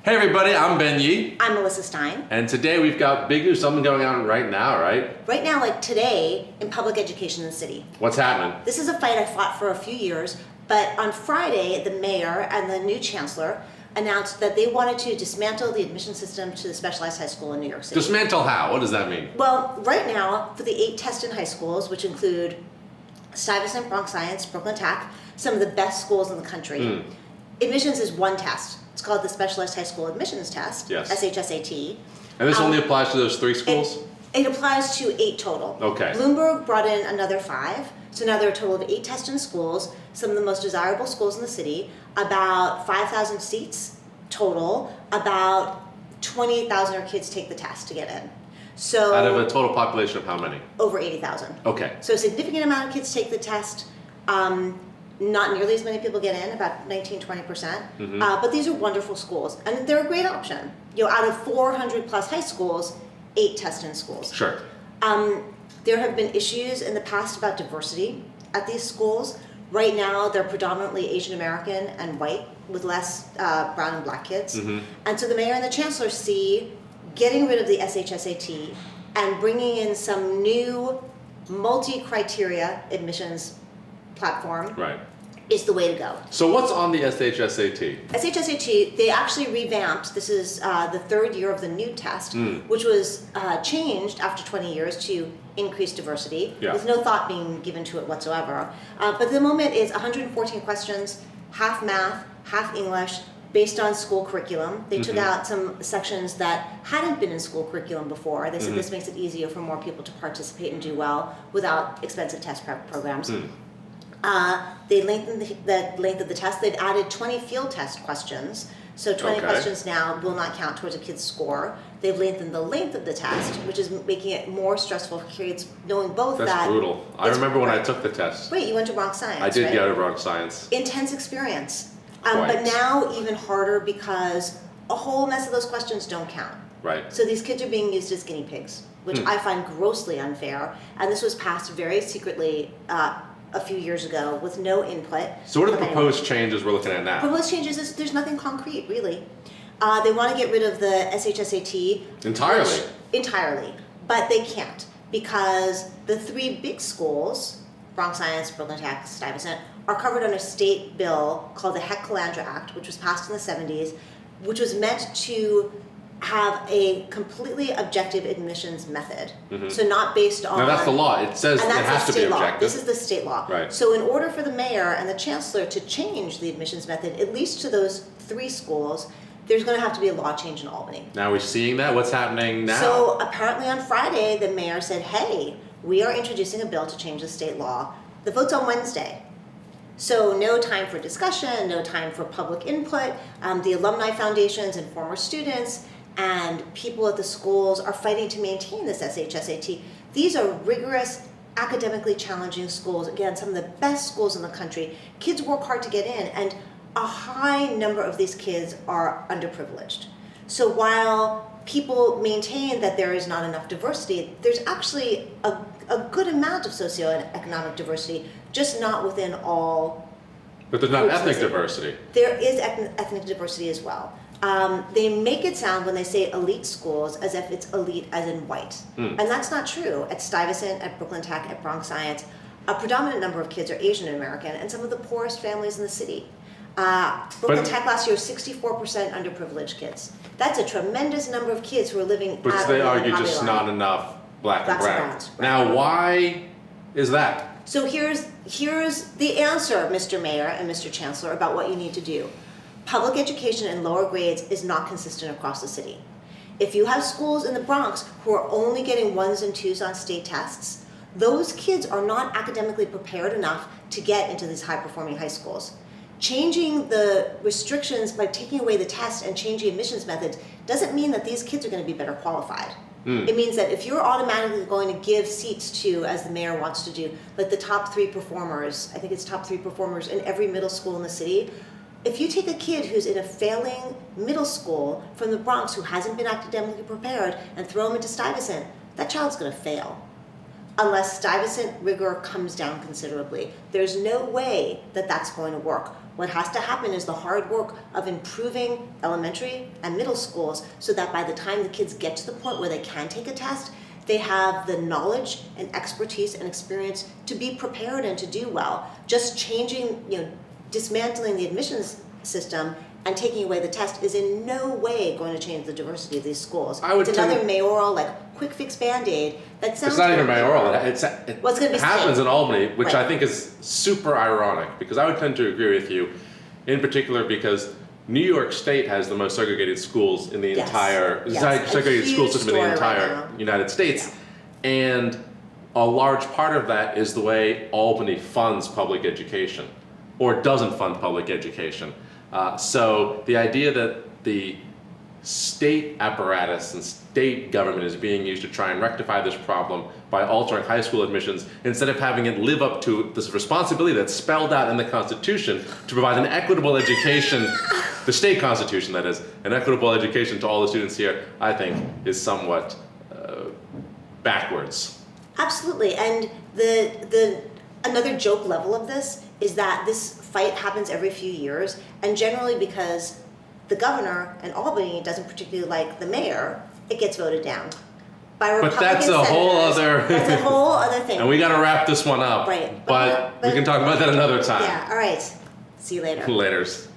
Hey everybody, I'm Ben Yee. I'm Elissa Stein. And today we've got big news, something going on right now, right? Right now, like today, in public education in the city. What's happening? This is a fight I fought for a few years, but on Friday, the mayor and the new chancellor announced that they wanted to dismantle the admission system to the specialized high school in New York City. Dismantle how? What does that mean? Well, right now, for the 8 test-in high schools, which include Stuyvesant, Bronx Science, Brooklyn Tech, some of the best schools in the country, admissions is one test. It's called the Specialized High School Admissions Test, Yes. SHSAT. And this only applies to those 3 schools? It applies to 8 total. Okay. Bloomberg brought in another 5, so now there are a total of 8 test-in schools, some of the most desirable schools in the city, about 5,000 seats total, about 28,000 kids take the test to get in. So Out of a total population of how many? over 80,000. Okay. So a significant amount of kids take the test. Not nearly as many people get in, about 19-20%. But these are wonderful schools, and they're a great option. You know, out of 400 plus high schools, 8 test-in schools. Sure. There have been issues in the past about diversity at these schools. Right now, they're predominantly Asian American and white, with less brown and black kids. And so the mayor and the chancellor see getting rid of the SHSAT and bringing in some new multi-criteria admissions platform Right. is the way to go. So what's on the SHSAT? SHSAT, they actually revamped, this is the 3rd year of the new test, which was changed after 20 years to increase diversity, with no thought being given to it whatsoever. But at the moment it's 114 questions, half math, half English, based on school curriculum. They took out some sections that hadn't been in school curriculum before. They said this makes it easier for more people to participate and do well without expensive test prep programs. They lengthened the length of the test. They've added 20 field test questions. So 20 questions now will not count towards a kid's score. They've lengthened the length of the test, which is making it more stressful for kids, knowing both That's brutal. I remember when I took the test. Wait, you went to Bronx Science, I did right? go to Bronx Science. Intense experience. Quite. But now even harder because a whole mess of those questions don't count. Right. So these kids are being used as guinea pigs, which I find grossly unfair. And this was passed very secretly a few years ago with no input. So what are the proposed changes we're looking at now? Proposed changes is there's nothing concrete, really. They want to get rid of the SHSAT. Entirely? Entirely. But they can't because the 3 big schools, Bronx Science, Brooklyn Tech, Stuyvesant, are covered under a state bill called the Heck-Calandra Act, which was passed in the 70s, which was meant to have a completely objective admissions method. So not based on... No, that's the law. It says it has to be objective. This is the state law. Right. So in order for the mayor and the chancellor to change the admissions method, at least to those 3 schools, there's going to have to be a law change in Albany. Now we're seeing that? What's happening now? So apparently on Friday, the mayor said, hey, we are introducing a bill to change the state law. The vote's on Wednesday. So no time for discussion, no time for public input. The alumni foundations and former students and people at the schools are fighting to maintain this SHSAT. These are rigorous, academically challenging schools. Again, some of the best schools in the country. Kids work hard to get in, and a high number of these kids are underprivileged. So while people maintain that there is not enough diversity, there's actually a good amount of socioeconomic diversity, just not within all. But there's not ethnic diversity. There is ethnic diversity as well. They make it sound when they say elite schools as if it's elite as in white. And that's not true. At Stuyvesant, at Brooklyn Tech, at Bronx Science, a predominant number of kids are Asian American and some of the poorest families in the city. Brooklyn Tech last year was 64% underprivileged kids. That's a tremendous number of kids who are living But they argue just not enough black and brown. Browns, right. Now why is that? So here's the answer, Mr. Mayor and Mr. Chancellor, about what you need to do. Public education in lower grades is not consistent across the city. If you have schools in the Bronx who are only getting 1s and 2s on state tests, those kids are not academically prepared enough to get into these high-performing high schools. Changing the restrictions by taking away the test and changing admissions methods doesn't mean that these kids are going to be better qualified. It means that if you're automatically going to give seats to, as the mayor wants to do, like the top 3 performers, I think it's top 3 performers in every middle school in the city, if you take a kid who's in a failing middle school from the Bronx who hasn't been academically prepared and throw him into Stuyvesant, that child's going to fail. Unless Stuyvesant rigor comes down considerably. There's no way that that's going to work. What has to happen is the hard work of improving elementary and middle schools so that by the time the kids get to the point where they can take a test, they have the knowledge and expertise and experience to be prepared and to do well. Just changing, dismantling the admissions system and taking away the test is in no way going to change the diversity of these schools. It's another mayoral, quick fix Band-Aid that sounds It's not even good. mayoral. It Well, it's gonna be happens state. in Albany, which I Right. think is super ironic, because I would tend to agree with you, in particular because New York State has the most segregated schools in the Yes. entire Yes. segregated A school huge system in the story right entire now. United States, and a large part of that is the way Albany funds public education, or doesn't fund public education. So the idea that the state apparatus and state government is being used to try and rectify this problem by altering high school admissions instead of having it live up to this responsibility that's spelled out in the Constitution to provide an equitable education, the state Constitution that is, an equitable education to all the students here, I think is somewhat backwards. Absolutely, and the another joke level of this is that this fight happens every few years, and generally because the governor in Albany doesn't particularly like the mayor, it gets voted down by Republican But that's a whole senators. other That's a whole other thing. and we got to wrap this one up. Right, But we can talk about that another time. Yeah. All right. See you later. Laters.